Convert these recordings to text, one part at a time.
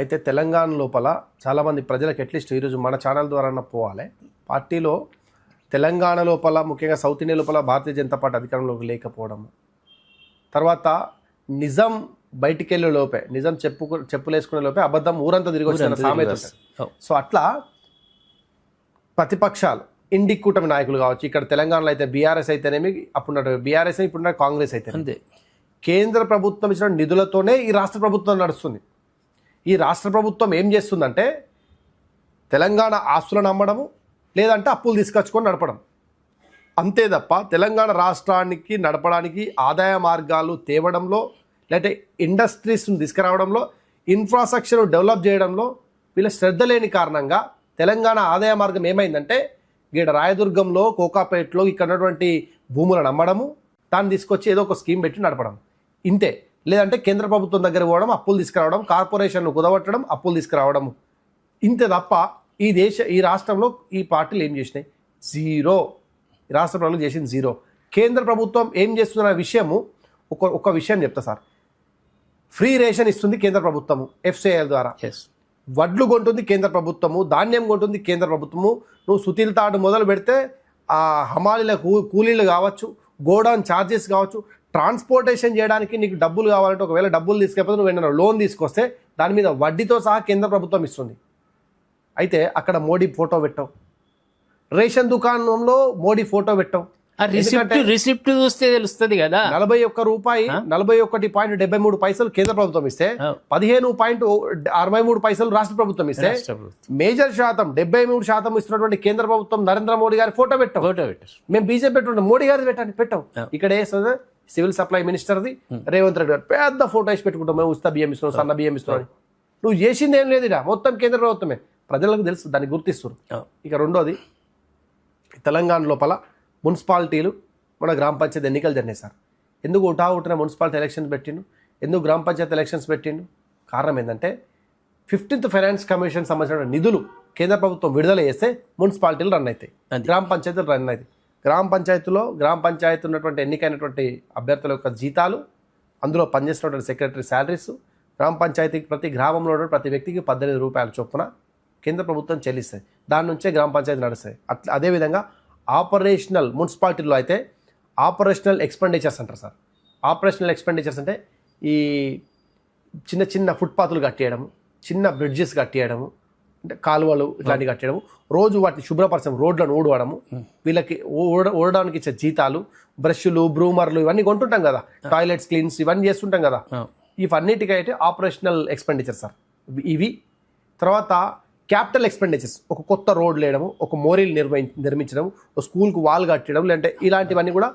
అయితే తెలంగాణ లోపల చాలామంది ప్రజలకు అట్లీస్ట్ ఈరోజు మన ఛానల్ ద్వారా పోవాలి. పార్టీలో తెలంగాణ లోపల ముఖ్యంగా సౌత్ ఇండియా లోపల భారతీయ జనతా పార్టీ అధికారంలోకి లేకపోవడం, తర్వాత నిజం బయటికి వెళ్ళే లోపే, నిజం చెప్పులేసుకునే లోపే అబద్ధం ఊరంతా తిరిగి వచ్చిన సామెత ఉంటుంది. సో అట్లా ప్రతిపక్షాలు ఇండి కూటమి నాయకులు కావచ్చు, ఇక్కడ తెలంగాణలో అయితే బీఆర్ఎస్ అయితేనేమి, అప్పుడు బీఆర్ఎస్ ఇప్పుడు కాంగ్రెస్ అయితే అంతే, కేంద్ర ప్రభుత్వం ఇచ్చిన నిధులతోనే ఈ రాష్ట్ర ప్రభుత్వం నడుస్తుంది. ఈ రాష్ట్ర ప్రభుత్వం ఏం చేస్తుందంటే తెలంగాణ ఆస్తులను అమ్మడము, లేదంటే అప్పులు తీసుకొచ్చుకొని నడపడం, అంతే తప్ప తెలంగాణ రాష్ట్రానికి నడపడానికి ఆదాయ మార్గాలు తేవడంలో, లేదంటే ఇండస్ట్రీస్ను తీసుకురావడంలో, ఇన్ఫ్రాస్ట్రక్చర్ డెవలప్ చేయడంలో వీళ్ళ శ్రద్ధ లేని కారణంగా తెలంగాణ ఆదాయ మార్గం ఏమైందంటే గీడ రాయదుర్గంలో, కోకాపేటలో ఇక్కడ ఉన్నటువంటి భూములను అమ్మడము, దాన్ని తీసుకొచ్చి ఏదో ఒక స్కీమ్ పెట్టి నడపడం, ఇంతే. లేదంటే కేంద్ర ప్రభుత్వం దగ్గర పోవడం, అప్పులు తీసుకురావడం, కార్పొరేషన్ను కుదవట్టడం, అప్పులు తీసుకురావడం, ఇంతే తప్ప ఈ రాష్ట్రంలో ఈ పార్టీలు ఏం చేసినాయి? జీరో. ఈ రాష్ట్ర ప్రభుత్వం చేసింది జీరో. కేంద్ర ప్రభుత్వం ఏం చేస్తుందన్న విషయము ఒక విషయం చెప్తా సార్. ఫ్రీ రేషన్ ఇస్తుంది కేంద్ర ప్రభుత్వము ఎఫ్సిఐఎల్ ద్వారా. వడ్లు కొంటుంది కేంద్ర ప్రభుత్వము, ధాన్యం కొంటుంది కేంద్ర ప్రభుత్వము. నువ్వు సుతీల్ తాడు మొదలు పెడితే ఆ హమాలీల కూలీలు కావచ్చు, గోడౌన్ ఛార్జెస్ కావచ్చు, ట్రాన్స్పోర్టేషన్ చేయడానికి నీకు డబ్బులు కావాలంటే, ఒకవేళ డబ్బులు తీసుకెళ్ళిపోతే నువ్వు ఏమైనా లోన్ తీసుకొస్తే దాని మీద వడ్డీతో సహా కేంద్ర ప్రభుత్వం ఇస్తుంది. అయితే అక్కడ మోడీ ఫోటో పెట్టావు, రేషన్ దుకాణంలో మోడీ ఫోటో పెట్టావు, రిసిప్ట్ చూస్తే తెలుస్తుంది కదా. ₹41.73 కేంద్ర ప్రభుత్వం ఇస్తే 15.63 రాష్ట్ర ప్రభుత్వం ఇస్తే మేజర్ శాతం 73% ఇస్తున్నటువంటి కేంద్ర ప్రభుత్వం నరేంద్ర మోడీ గారి ఫోటో పెట్టాం. మేము బీజేపీ పెట్టుకుంటాం, మోడీ గారి పెట్టాం. ఇక్కడ వేస్తుంది సివిల్ సప్లై మినిస్టర్ది, రేవంత్ రెడ్డి గారు పెద్ద ఫోటో వేసి పెట్టుకుంటాం, మేము ఉచిత బియ్యం ఇస్తున్నాం, సన్న బియ్యం ఇస్తున్నాం. నువ్వు చేసింది ఏం లేదు, ఇక మొత్తం కేంద్ర ప్రభుత్వమే, ప్రజలకు తెలుసు, దాన్ని గుర్తిస్తారు. ఇక రెండోది, తెలంగాణ లోపల మున్సిపాలిటీలు, మన గ్రామ పంచాయతీ ఎన్నికలు జరిగినాయి సార్. ఎందుకు ఉటావుటిన మున్సిపాలిటీ ఎలక్షన్స్ పెట్టిండు, ఎందుకు గ్రామ పంచాయతీ ఎలక్షన్స్ పెట్టిండు? కారణం ఏంటంటే 15th ఫైనాన్స్ కమిషన్ సంబంధించిన నిధులు కేంద్ర ప్రభుత్వం విడుదల చేస్తే మున్సిపాలిటీలు రన్ అవుతాయి, గ్రామ పంచాయతీలు రన్ అవుతాయి. గ్రామ పంచాయతీ ఉన్నటువంటి ఎన్నికైనటువంటి అభ్యర్థుల యొక్క జీతాలు, అందులో పనిచేస్తున్నటువంటి సెక్రటరీ శాలరీస్, గ్రామ పంచాయతీకి ప్రతి గ్రామంలో ప్రతి వ్యక్తికి ₹18 చొప్పున కేంద్ర ప్రభుత్వం చెల్లిస్తాయి. దాని నుంచే గ్రామ పంచాయతీ నడుస్తాయి. అట్లా అదేవిధంగా ఆపరేషనల్ మున్సిపాలిటీలో అయితే ఆపరేషనల్ ఎక్స్పెండిచర్స్ అంటారు సార్. ఆపరేషనల్ ఎక్స్పెండిచర్స్ అంటే ఈ చిన్న చిన్న ఫుట్పాత్లు కట్టేయడము, చిన్న బ్రిడ్జెస్ కట్టేయడము, అంటే కాలువలు ఇట్లాంటివి కట్టేయడము, రోజు వాటిని శుభ్రపరచడం, రోడ్లను ఊడవడము, వీళ్ళకి ఊడడానికి ఇచ్చే జీతాలు, బ్రష్లు, బ్రూమర్లు ఇవన్నీ కొంటుంటాం కదా, టాయిలెట్స్ క్లీన్స్ ఇవన్నీ చేస్తుంటాం కదా, ఇవన్నిటికీ అయితే ఆపరేషనల్ ఎక్స్పెండిచర్ సార్ ఇవి. తర్వాత క్యాపిటల్ ఎక్స్పెండిచర్స్, ఒక కొత్త రోడ్ లేయడము, ఒక మోరీలు నిర్మించడం, ఒక స్కూల్కి వాల్ కట్టడం, లేదంటే ఇలాంటివన్నీ కూడా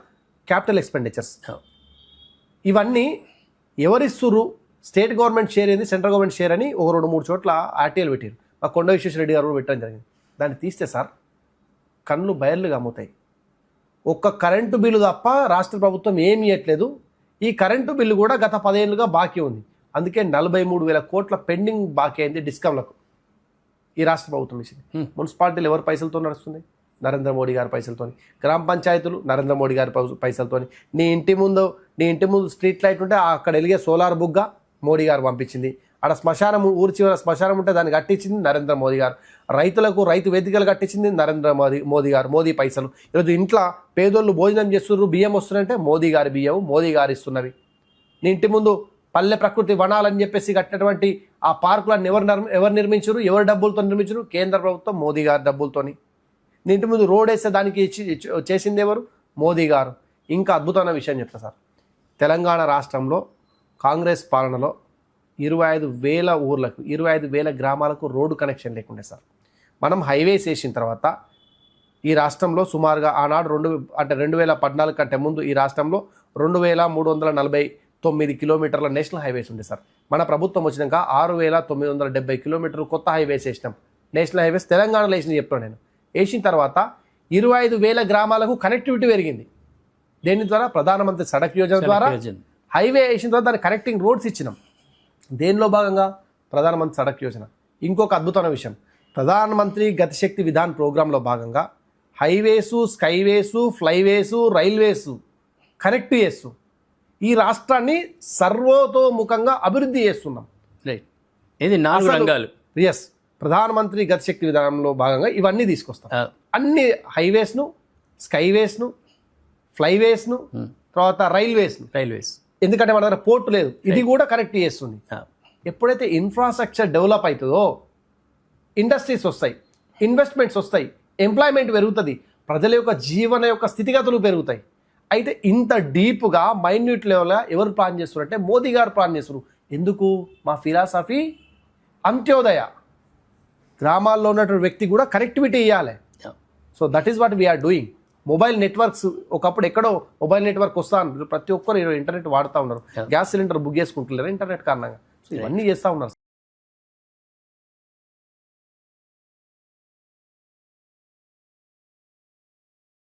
క్యాపిటల్ ఎక్స్పెండిచర్స్. ఇవన్నీ ఎవరిస్తుర్రు? స్టేట్ గవర్నమెంట్ షేర్ ఏంది, సెంట్రల్ గవర్నమెంట్ షేర్ అని ఒక 2-3 చోట్ల ఆర్టీఎల్ పెట్టారు. మా కొండ విశ్వేశ్వరరెడ్డి గారు కూడా పెట్టడం జరిగింది. దాన్ని తీస్తే సార్ కళ్ళు బయర్లుగా అమ్ముతాయి. ఒక్క కరెంటు బిల్లు తప్ప రాష్ట్ర ప్రభుత్వం ఏమి ఇవ్వట్లేదు. ఈ కరెంటు బిల్లు కూడా గత 10 ఏళ్ళుగా బాకీ ఉంది. అందుకే 43,000 కోట్ల పెండింగ్ బాకీ అయింది డిస్కమ్లకు. ఈ రాష్ట్ర ప్రభుత్వం ఇచ్చింది. మున్సిపాలిటీలు ఎవరి పైసలతో నడుస్తుంది? నరేంద్ర మోడీ గారి పైసలతోని. గ్రామ పంచాయతీలు నరేంద్ర మోడీ గారి పైసలతోని. నీ ఇంటి ముందు స్ట్రీట్ లైట్ ఉంటే అక్కడ వెలిగే సోలార్ బుగ్గ మోడీ గారు పంపించింది. ఆడ శ్మశానం, ఊరి చివర శ్మశానం ఉంటే దాన్ని కట్టించింది నరేంద్ర మోదీ గారు. రైతులకు రైతు వేదికలు కట్టించింది నరేంద్ర మోదీ గారు, మోదీ పైసలు. ఈరోజు ఇంట్లో పేదోళ్ళు భోజనం చేస్తున్నారు, బియ్యం వస్తున్నాయంటే మోదీ గారి బియ్యం, మోదీ గారు ఇస్తున్నవి. నీ ఇంటి ముందు పల్లె ప్రకృతి వనాలని చెప్పేసి కట్టినటువంటి ఆ పార్కులను ఎవరు నిర్మించరు, ఎవరి డబ్బులతో నిర్మించరు? కేంద్ర ప్రభుత్వం, మోదీ గారి డబ్బులతోని. నీ ఇంటి ముందు రోడ్ వేస్తే దానికి చేసింది ఎవరు? మోదీ గారు. ఇంకా అద్భుతమైన విషయం చెప్తా సార్, తెలంగాణ రాష్ట్రంలో కాంగ్రెస్ పాలనలో 25,000 ఊర్లకు, 25,000 గ్రామాలకు రోడ్డు కనెక్షన్ లేకుండే సార్. మనం హైవేస్ వేసిన తర్వాత ఈ రాష్ట్రంలో సుమారుగా ఆనాడు 2014 కంటే ముందు ఈ రాష్ట్రంలో 2,349 కిలోమీటర్ల నేషనల్ హైవేస్ ఉంది సార్. మన ప్రభుత్వం వచ్చినాక 6,970 కిలోమీటర్లు కొత్త హైవేస్ వేసినాం. నేషనల్ హైవేస్ తెలంగాణలో వేసిన చెప్తాను నేను. వేసిన తర్వాత 25,000 గ్రామాలకు కనెక్టివిటీ పెరిగింది. దేని ద్వారా? ప్రధానమంత్రి సడక్ యోజన ద్వారా. హైవే వేసిన తర్వాత దాని కనెక్టింగ్ రోడ్స్ ఇచ్చినాం. దేనిలో భాగంగా? ప్రధానమంత్రి సడక్ యోజన. ఇంకొక అద్భుతమైన విషయం, ప్రధానమంత్రి గతిశక్తి విధాన్ ప్రోగ్రాంలో భాగంగా హైవేసు, స్కైవేసు, ఫ్లైవేసు, రైల్వేసు కనెక్ట్ చేస్తూ ఈ రాష్ట్రాన్ని సర్వతోముఖంగా అభివృద్ధి చేస్తున్నాం. రైట్. ఇది 4 రంగాలు. ఎస్, ప్రధానమంత్రి గతిశక్తి విధానంలో భాగంగా ఇవన్నీ తీసుకొస్తాం. అన్ని హైవేస్ను, స్కైవేస్ను, ఫ్లైవేస్ను, తర్వాత రైల్వేస్. ఎందుకంటే మన దగ్గర పోర్టు లేదు, ఇది కూడా కనెక్ట్ చేస్తుంది. ఎప్పుడైతే ఇన్ఫ్రాస్ట్రక్చర్ డెవలప్ అవుతుందో ఇండస్ట్రీస్ వస్తాయి, ఇన్వెస్ట్మెంట్స్ వస్తాయి, ఎంప్లాయ్మెంట్ పెరుగుతుంది, ప్రజల యొక్క జీవన యొక్క స్థితిగతులు పెరుగుతాయి. అయితే ఇంత డీప్గా మైన్యూట్ లెవెల్గా ఎవరు ప్లాన్ చేస్తున్నారు అంటే మోదీ గారు ప్లాన్ చేస్తున్నారు. ఎందుకు? మా ఫిలాసఫీ అంత్యోదయ, గ్రామాల్లో ఉన్నటువంటి వ్యక్తి కూడా కనెక్టివిటీ ఇవ్వాలి. So that is what we are doing. Mobile networks ఒకప్పుడు ఎక్కడో మొబైల్ నెట్వర్క్ వస్తా ప్రతి ఒక్కరు ఇంటర్నెట్ వాడుతూ ఉన్నారు. గ్యాస్ సిలిండర్ బుక్ చేసుకుంటున్నారు ఇంటర్నెట్ కారణంగా. సో ఇవన్నీ చేస్తూ ఉన్నారు.